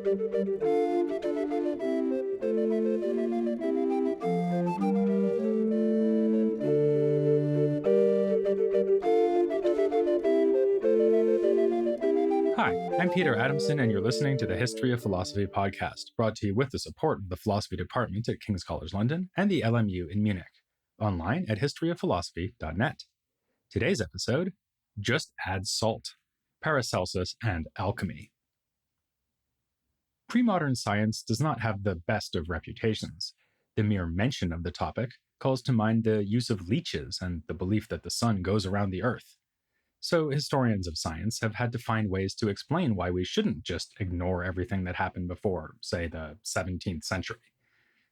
Hi, I'm Peter Adamson, and you're listening to the History of Philosophy podcast, brought to you with the support of the Philosophy Department at King's College London and the LMU in Munich, online at historyofphilosophy.net. Today's episode, Just Add Salt, Paracelsus and Alchemy. Pre-modern science does not have the best of reputations. The mere mention of the topic calls to mind the use of leeches and the belief that the sun goes around the earth. So historians of science have had to find ways to explain why we shouldn't just ignore everything that happened before, say, the 17th century.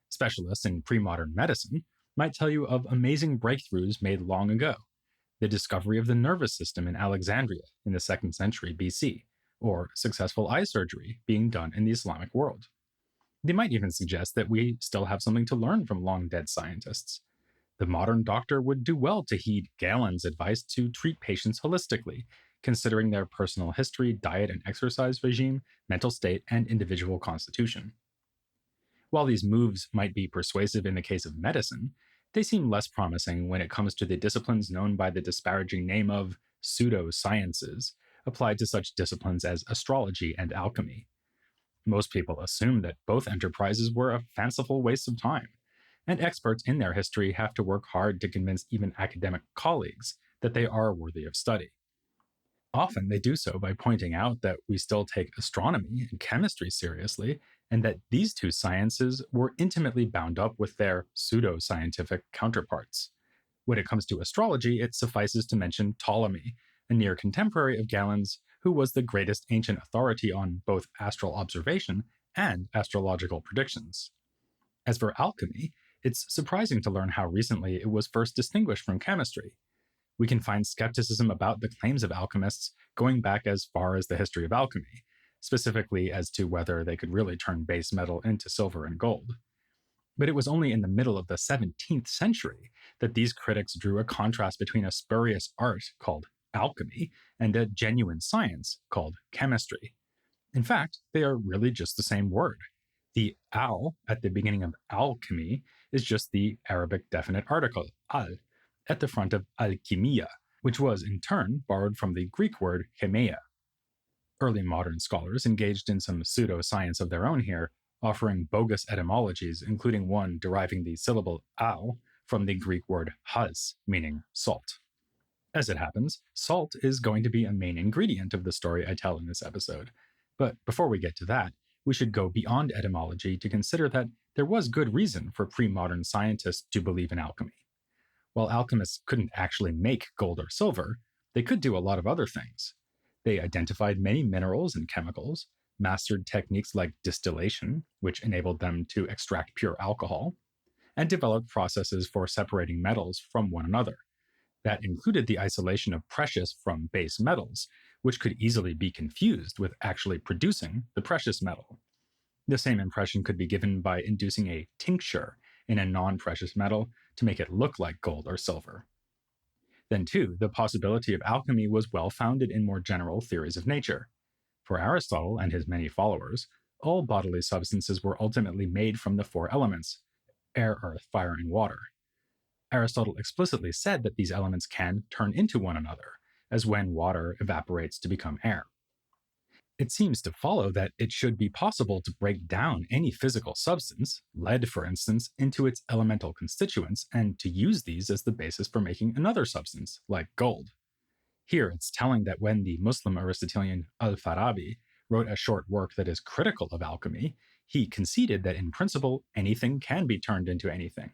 Specialists in pre-modern medicine might tell you of amazing breakthroughs made long ago, the discovery of the nervous system in Alexandria in the 2nd century BC, or successful eye surgery being done in the Islamic world. They might even suggest that we still have something to learn from long-dead scientists. The modern doctor would do well to heed Galen's advice to treat patients holistically, considering their personal history, diet and exercise regime, mental state, and individual constitution. While these moves might be persuasive in the case of medicine, they seem less promising when it comes to the disciplines known by the disparaging name of pseudosciences, applied to such disciplines as astrology and alchemy. Most people assume that both enterprises were a fanciful waste of time, and experts in their history have to work hard to convince even academic colleagues that they are worthy of study. Often they do so by pointing out that we still take astronomy and chemistry seriously, and that these two sciences were intimately bound up with their pseudo-scientific counterparts. When it comes to astrology, it suffices to mention Ptolemy, a near contemporary of Galen's, who was the greatest ancient authority on both astral observation and astrological predictions. As for alchemy, it's surprising to learn how recently it was first distinguished from chemistry. We can find skepticism about the claims of alchemists going back as far as the history of alchemy, specifically as to whether they could really turn base metal into silver and gold. But it was only in the middle of the 17th century that these critics drew a contrast between a spurious art called alchemy and a genuine science called chemistry. In fact, they are really just the same word. The al at the beginning of alchemy is just the Arabic definite article, al, at the front of alchemia, which was in turn borrowed from the Greek word chemeia. Early modern scholars engaged in some pseudoscience of their own here, offering bogus etymologies, including one deriving the syllable al from the Greek word has, meaning salt. As it happens, salt is going to be a main ingredient of the story I tell in this episode. But before we get to that, we should go beyond etymology to consider that there was good reason for pre-modern scientists to believe in alchemy. While alchemists couldn't actually make gold or silver, they could do a lot of other things. They identified many minerals and chemicals, mastered techniques like distillation, which enabled them to extract pure alcohol, and developed processes for separating metals from one another. That included the isolation of precious from base metals, which could easily be confused with actually producing the precious metal. The same impression could be given by inducing a tincture in a non-precious metal to make it look like gold or silver. Then, too, the possibility of alchemy was well founded in more general theories of nature. For Aristotle and his many followers, all bodily substances were ultimately made from the four elements: air, earth, fire, and water. Aristotle explicitly said that these elements can turn into one another, as when water evaporates to become air. It seems to follow that it should be possible to break down any physical substance, lead for instance, into its elemental constituents, and to use these as the basis for making another substance, like gold. Here it's telling that when the Muslim Aristotelian Al-Farabi wrote a short work that is critical of alchemy, he conceded that in principle anything can be turned into anything.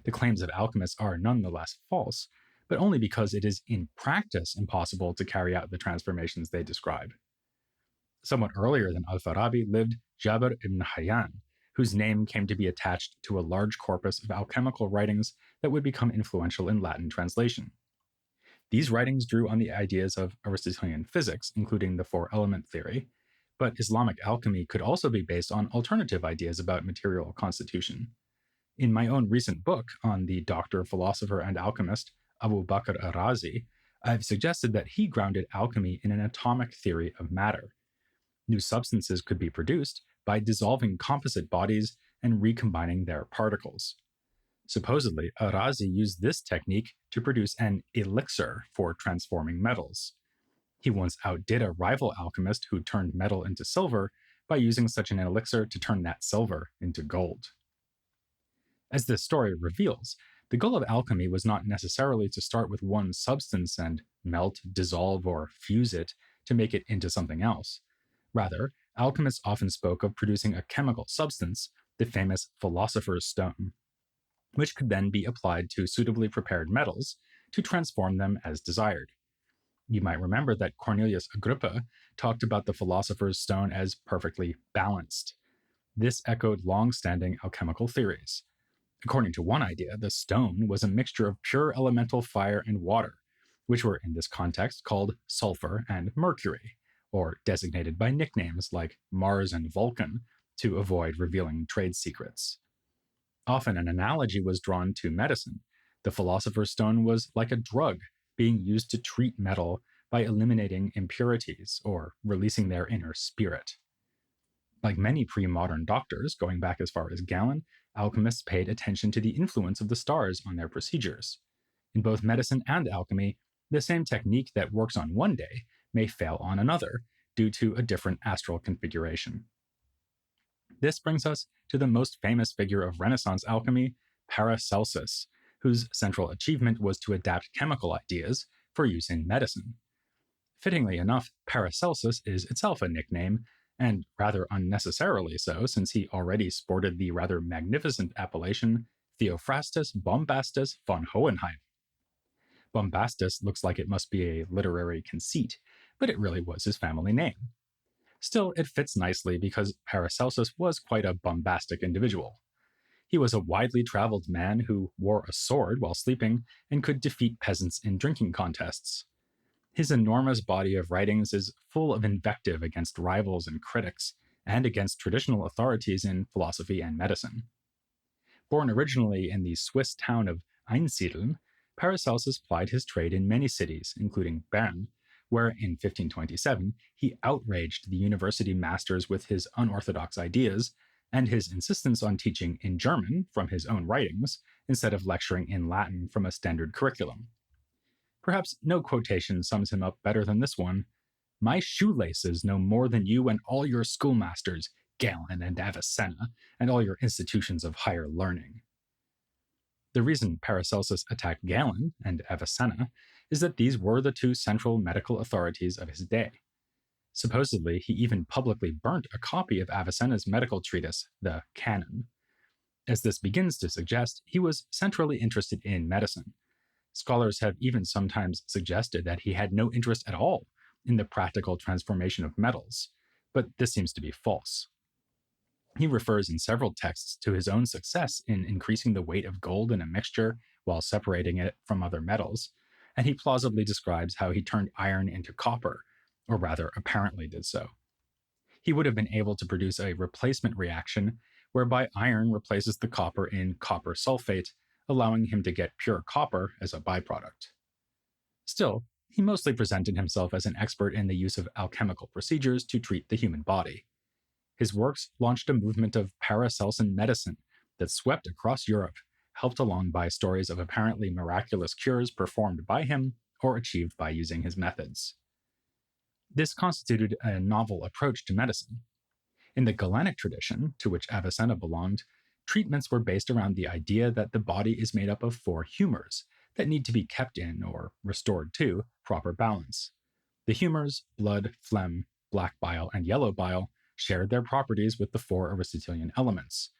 The claims of alchemists are nonetheless false, but only because it is in practice impossible to carry out the transformations they describe. Somewhat earlier than Al-Farabi lived Jabir ibn Hayyan, whose name came to be attached to a large corpus of alchemical writings that would become influential in Latin translation. These writings drew on the ideas of Aristotelian physics, including the four-element theory, but Islamic alchemy could also be based on alternative ideas about material constitution. In my own recent book on the doctor, philosopher, and alchemist Abu Bakr al-Razi, I've suggested that he grounded alchemy in an atomic theory of matter. New substances could be produced by dissolving composite bodies and recombining their particles. Supposedly, Arazi used this technique to produce an elixir for transforming metals. He once outdid a rival alchemist who turned metal into silver by using such an elixir to turn that silver into gold. As this story reveals, the goal of alchemy was not necessarily to start with one substance and melt, dissolve, or fuse it to make it into something else. Rather, alchemists often spoke of producing a chemical substance, the famous philosopher's stone, which could then be applied to suitably prepared metals to transform them as desired. You might remember that Cornelius Agrippa talked about the philosopher's stone as perfectly balanced. This echoed long-standing alchemical theories. According to one idea, the stone was a mixture of pure elemental fire and water, which were in this context called sulfur and mercury, or designated by nicknames like Mars and Vulcan to avoid revealing trade secrets. Often an analogy was drawn to medicine. The philosopher's stone was like a drug being used to treat metal by eliminating impurities or releasing their inner spirit. Like many pre-modern doctors, going back as far as Galen, alchemists paid attention to the influence of the stars on their procedures. In both medicine and alchemy, the same technique that works on one day may fail on another due to a different astral configuration. This brings us to the most famous figure of Renaissance alchemy, Paracelsus, whose central achievement was to adapt chemical ideas for use in medicine. Fittingly enough, Paracelsus is itself a nickname, and rather unnecessarily so, since he already sported the rather magnificent appellation Theophrastus Bombastus von Hohenheim. Bombastus looks like it must be a literary conceit, but it really was his family name. Still, it fits nicely because Paracelsus was quite a bombastic individual. He was a widely traveled man who wore a sword while sleeping and could defeat peasants in drinking contests. His enormous body of writings is full of invective against rivals and critics, and against traditional authorities in philosophy and medicine. Born originally in the Swiss town of Einsiedeln, Paracelsus plied his trade in many cities, including Bern, where in 1527 he outraged the university masters with his unorthodox ideas and his insistence on teaching in German from his own writings instead of lecturing in Latin from a standard curriculum. Perhaps no quotation sums him up better than this one. "My shoelaces know more than you and all your schoolmasters, Galen and Avicenna, and all your institutions of higher learning." The reason Paracelsus attacked Galen and Avicenna is that these were the two central medical authorities of his day. Supposedly, he even publicly burnt a copy of Avicenna's medical treatise, the Canon. As this begins to suggest, he was centrally interested in medicine. Scholars have even sometimes suggested that he had no interest at all in the practical transformation of metals, but this seems to be false. He refers in several texts to his own success in increasing the weight of gold in a mixture while separating it from other metals, and he plausibly describes how he turned iron into copper, or rather apparently did so. He would have been able to produce a replacement reaction whereby iron replaces the copper in copper sulfate, allowing him to get pure copper as a byproduct. Still, he mostly presented himself as an expert in the use of alchemical procedures to treat the human body. His works launched a movement of Paracelsian medicine that swept across Europe, helped along by stories of apparently miraculous cures performed by him or achieved by using his methods. This constituted a novel approach to medicine. In the Galenic tradition, to which Avicenna belonged, treatments were based around the idea that the body is made up of four humors that need to be kept in, or restored to, proper balance. The humors, blood, phlegm, black bile, and yellow bile, shared their properties with the four Aristotelian elements.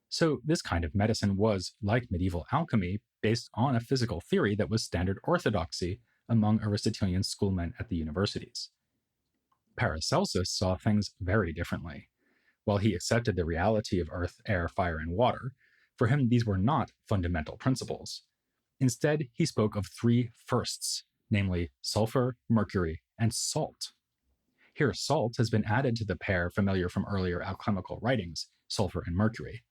So this kind of medicine was, like medieval alchemy, based on a physical theory that was standard orthodoxy among Aristotelian schoolmen at the universities. Paracelsus saw things very differently. While he accepted the reality of earth, air, fire, and water, for him these were not fundamental principles. Instead, he spoke of three firsts, namely sulfur, mercury, and salt. Here, salt has been added to the pair familiar from earlier alchemical writings, sulfur and mercury.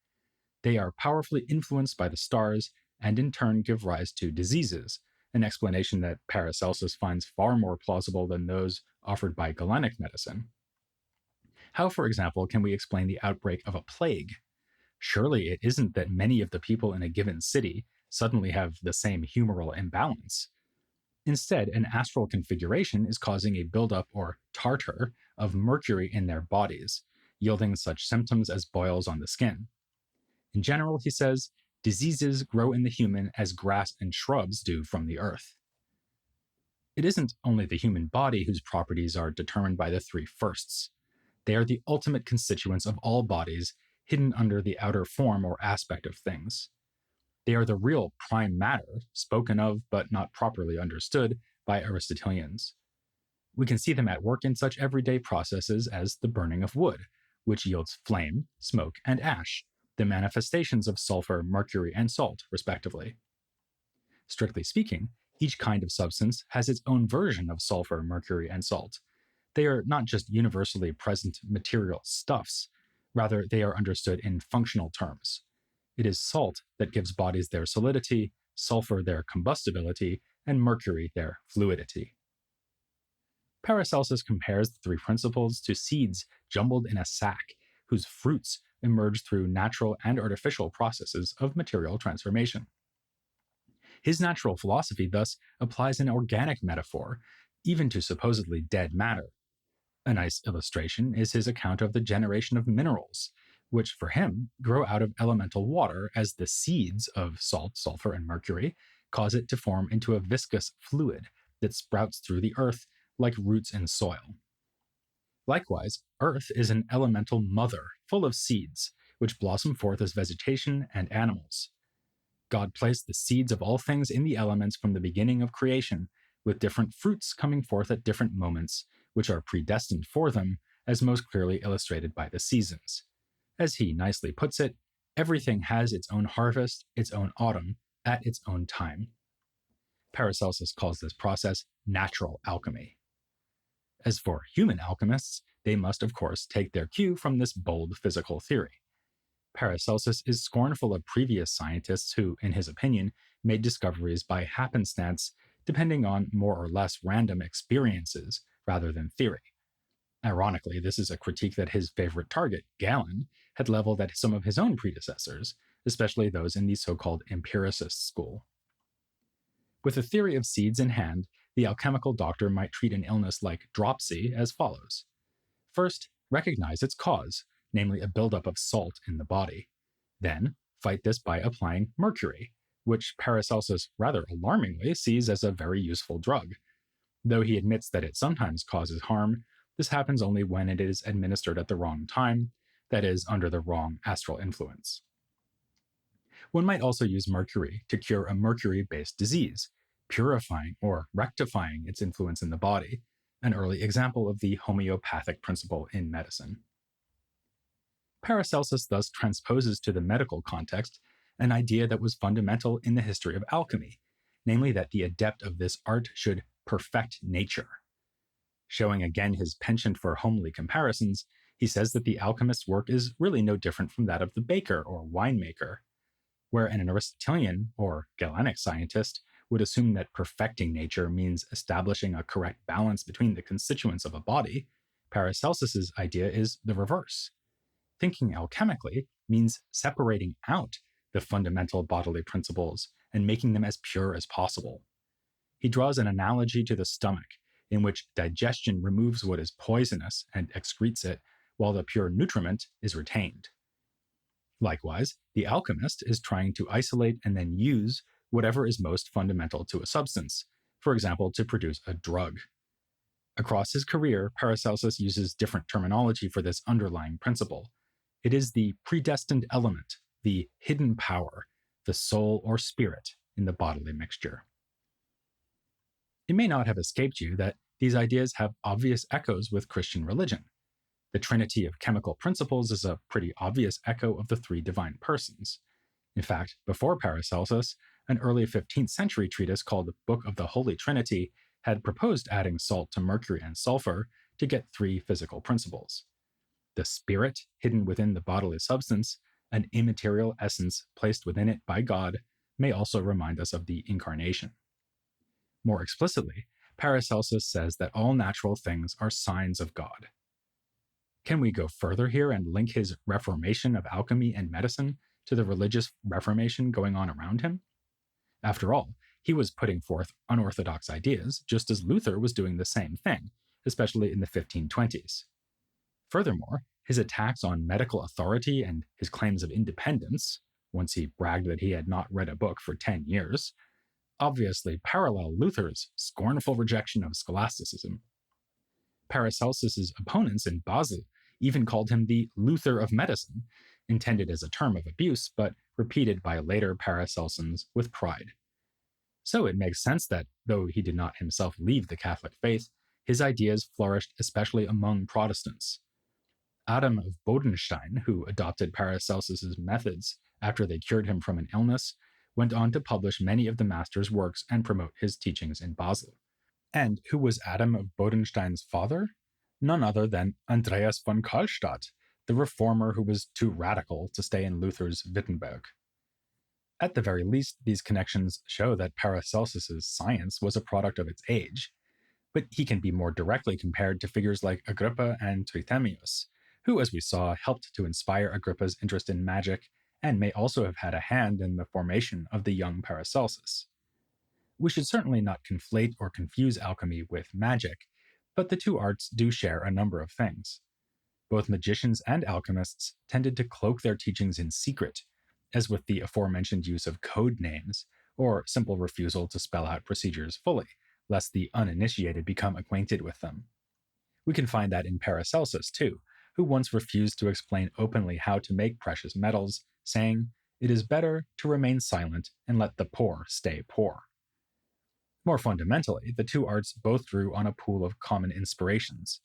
They are powerfully influenced by the stars and in turn give rise to diseases, an explanation that Paracelsus finds far more plausible than those offered by Galenic medicine. How, for example, can we explain the outbreak of a plague? Surely it isn't that many of the people in a given city suddenly have the same humoral imbalance. Instead, an astral configuration is causing a buildup or tartar of mercury in their bodies, yielding such symptoms as boils on the skin. In general, he says, diseases grow in the human as grass and shrubs do from the earth. It isn't only the human body whose properties are determined by the three firsts. They are the ultimate constituents of all bodies, hidden under the outer form or aspect of things. They are the real prime matter, spoken of but not properly understood by Aristotelians. We can see them at work in such everyday processes as the burning of wood, which yields flame, smoke, and ash, the manifestations of sulfur, mercury, and salt, respectively. Strictly speaking, each kind of substance has its own version of sulfur, mercury, and salt. They are not just universally present material stuffs, rather, they are understood in functional terms. It is salt that gives bodies their solidity, sulfur their combustibility, and mercury their fluidity. Paracelsus compares the three principles to seeds jumbled in a sack, whose fruits emerge through natural and artificial processes of material transformation. His natural philosophy thus applies an organic metaphor, even to supposedly dead matter. A nice illustration is his account of the generation of minerals, which for him grow out of elemental water as the seeds of salt, sulfur, and mercury cause it to form into a viscous fluid that sprouts through the earth like roots in soil. Likewise, earth is an elemental mother full of seeds, which blossom forth as vegetation and animals. God placed the seeds of all things in the elements from the beginning of creation, with different fruits coming forth at different moments, which are predestined for them, as most clearly illustrated by the seasons. As he nicely puts it, everything has its own harvest, its own autumn, at its own time. Paracelsus calls this process natural alchemy. As for human alchemists, they must, of course, take their cue from this bold physical theory. Paracelsus is scornful of previous scientists who, in his opinion, made discoveries by happenstance, depending on more or less random experiences rather than theory. Ironically, this is a critique that his favorite target, Galen, had leveled at some of his own predecessors, especially those in the so-called empiricist school. With a theory of seeds in hand, the alchemical doctor might treat an illness like dropsy as follows. First, recognize its cause, namely a buildup of salt in the body. Then, fight this by applying mercury, which Paracelsus rather alarmingly sees as a very useful drug. Though he admits that it sometimes causes harm, this happens only when it is administered at the wrong time, that is, under the wrong astral influence. One might also use mercury to cure a mercury-based disease, purifying or rectifying its influence in the body, an early example of the homeopathic principle in medicine. Paracelsus thus transposes to the medical context an idea that was fundamental in the history of alchemy, namely that the adept of this art should perfect nature. Showing again his penchant for homely comparisons, he says that the alchemist's work is really no different from that of the baker or winemaker. Where an Aristotelian or Galenic scientist would assume that perfecting nature means establishing a correct balance between the constituents of a body, Paracelsus's idea is the reverse. Thinking alchemically means separating out the fundamental bodily principles and making them as pure as possible. He draws an analogy to the stomach, in which digestion removes what is poisonous and excretes it, while the pure nutriment is retained. Likewise, the alchemist is trying to isolate and then use whatever is most fundamental to a substance, for example, to produce a drug. Across his career, Paracelsus uses different terminology for this underlying principle. It is the predestined element, the hidden power, the soul or spirit in the bodily mixture. It may not have escaped you that these ideas have obvious echoes with Christian religion. The Trinity of chemical principles is a pretty obvious echo of the three divine persons. In fact, before Paracelsus, an early 15th century treatise called the Book of the Holy Trinity had proposed adding salt to mercury and sulfur to get three physical principles. The spirit hidden within the bodily substance, an immaterial essence placed within it by God, may also remind us of the incarnation. More explicitly, Paracelsus says that all natural things are signs of God. Can we go further here and link his reformation of alchemy and medicine to the religious reformation going on around him? After all, he was putting forth unorthodox ideas, just as Luther was doing the same thing, especially in the 1520s. Furthermore, his attacks on medical authority and his claims of independence, once he bragged that he had not read a book for 10 years, obviously parallel Luther's scornful rejection of scholasticism. Paracelsus's opponents in Basel even called him the Luther of medicine, intended as a term of abuse, but repeated by later Paracelsians with pride. So it makes sense that, though he did not himself leave the Catholic faith, his ideas flourished especially among Protestants. Adam of Bodenstein, who adopted Paracelsus's methods after they cured him from an illness, went on to publish many of the master's works and promote his teachings in Basel. And who was Adam of Bodenstein's father? None other than Andreas von Karlstadt, the reformer who was too radical to stay in Luther's Wittenberg. At the very least, these connections show that Paracelsus's science was a product of its age, but he can be more directly compared to figures like Agrippa and Trithemius, who, as we saw, helped to inspire Agrippa's interest in magic and may also have had a hand in the formation of the young Paracelsus. We should certainly not conflate or confuse alchemy with magic, but the two arts do share a number of things. Both magicians and alchemists tended to cloak their teachings in secret, as with the aforementioned use of code names, or simple refusal to spell out procedures fully, lest the uninitiated become acquainted with them. We can find that in Paracelsus, too, who once refused to explain openly how to make precious metals, saying, "It is better to remain silent and let the poor stay poor." More fundamentally, the two arts both drew on a pool of common inspirations.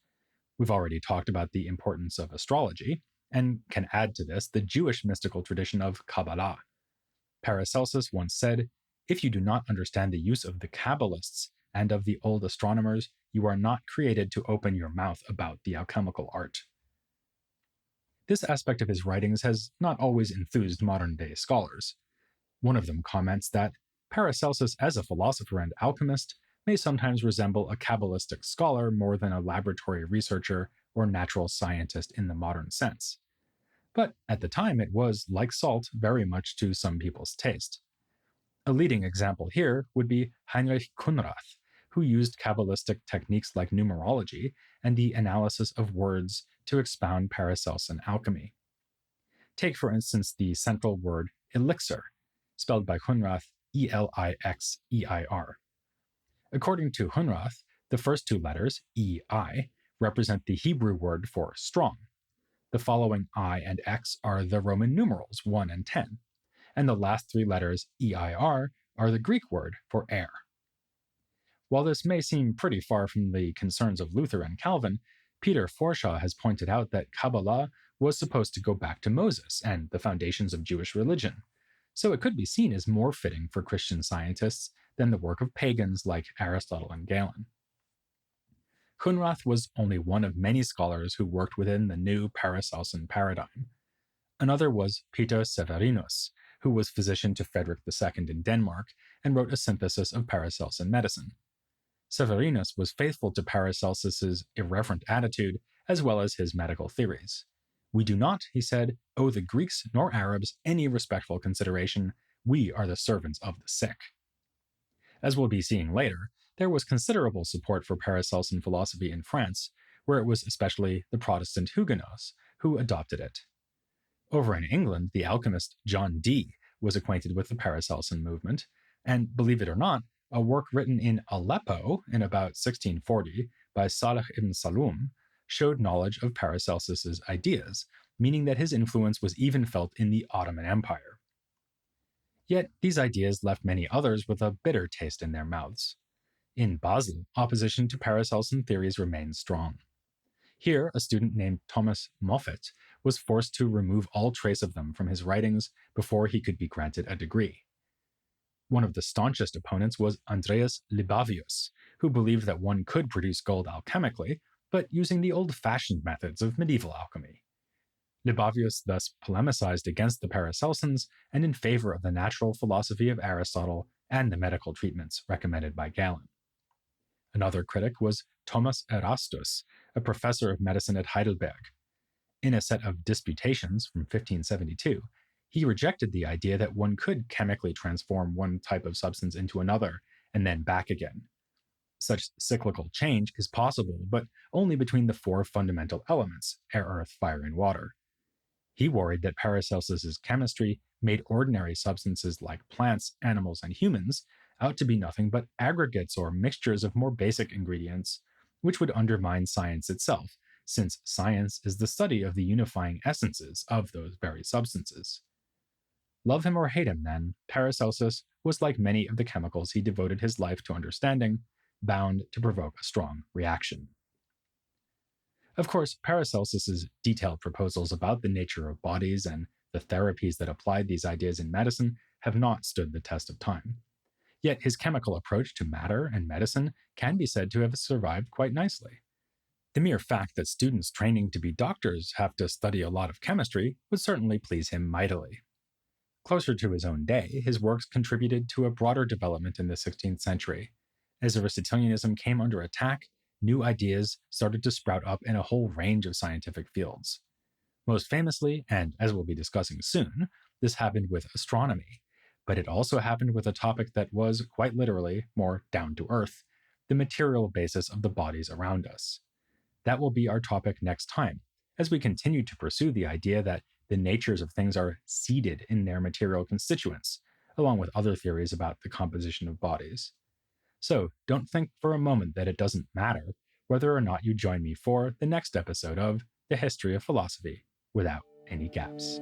We've already talked about the importance of astrology, and can add to this the Jewish mystical tradition of Kabbalah. Paracelsus once said, "If you do not understand the use of the Kabbalists and of the old astronomers, you are not created to open your mouth about the alchemical art." This aspect of his writings has not always enthused modern-day scholars. One of them comments that Paracelsus as a philosopher and alchemist may sometimes resemble a Kabbalistic scholar more than a laboratory researcher or natural scientist in the modern sense. But at the time it was, like salt, very much to some people's taste. A leading example here would be Heinrich Kunrath, who used Kabbalistic techniques like numerology and the analysis of words to expound Paracelsian alchemy. Take, for instance, the central word elixir, spelled by Hunrath Elixeir. According to Hunrath, the first two letters, EI, represent the Hebrew word for strong. The following I and X are the Roman numerals 1 and 10, and the last three letters, EIR, are the Greek word for air. While this may seem pretty far from the concerns of Luther and Calvin, Peter Forshaw has pointed out that Kabbalah was supposed to go back to Moses and the foundations of Jewish religion, so it could be seen as more fitting for Christian scientists than the work of pagans like Aristotle and Galen. Hunrath was only one of many scholars who worked within the new Paracelsian paradigm. Another was Peter Severinus, who was physician to Frederick II in Denmark and wrote a synthesis of Paracelsian medicine. Severinus was faithful to Paracelsus's irreverent attitude as well as his medical theories. "We do not," he said, "owe the Greeks nor Arabs any respectful consideration. We are the servants of the sick." As we'll be seeing later, there was considerable support for Paracelsian philosophy in France, where it was especially the Protestant Huguenots who adopted it. Over in England, the alchemist John Dee was acquainted with the Paracelsian movement, and believe it or not, a work written in Aleppo in about 1640 by Salih ibn Salum showed knowledge of Paracelsus's ideas, meaning that his influence was even felt in the Ottoman Empire. Yet these ideas left many others with a bitter taste in their mouths. In Basel, opposition to Paracelsian theories remained strong. Here, a student named Thomas Moffat was forced to remove all trace of them from his writings before he could be granted a degree. One of the staunchest opponents was Andreas Libavius, who believed that one could produce gold alchemically, but using the old-fashioned methods of medieval alchemy. Libavius thus polemicized against the Paracelsians and in favor of the natural philosophy of Aristotle and the medical treatments recommended by Galen. Another critic was Thomas Erastus, a professor of medicine at Heidelberg. In a set of disputations from 1572, he rejected the idea that one could chemically transform one type of substance into another and then back again. Such cyclical change is possible, but only between the four fundamental elements air, earth, fire, and water. He worried that Paracelsus's chemistry made ordinary substances like plants, animals, and humans out to be nothing but aggregates or mixtures of more basic ingredients, which would undermine science itself, since science is the study of the unifying essences of those very substances. Love him or hate him, then, Paracelsus was like many of the chemicals he devoted his life to understanding, bound to provoke a strong reaction. Of course, Paracelsus's detailed proposals about the nature of bodies and the therapies that applied these ideas in medicine have not stood the test of time. Yet his chemical approach to matter and medicine can be said to have survived quite nicely. The mere fact that students training to be doctors have to study a lot of chemistry would certainly please him mightily. Closer to his own day, his works contributed to a broader development in the 16th century. As Aristotelianism came under attack, new ideas started to sprout up in a whole range of scientific fields. Most famously, and as we'll be discussing soon, this happened with astronomy, but it also happened with a topic that was, quite literally, more down to earth, the material basis of the bodies around us. That will be our topic next time, as we continue to pursue the idea that the natures of things are seated in their material constituents, along with other theories about the composition of bodies. So don't think for a moment that it doesn't matter whether or not you join me for the next episode of The History of Philosophy without any gaps.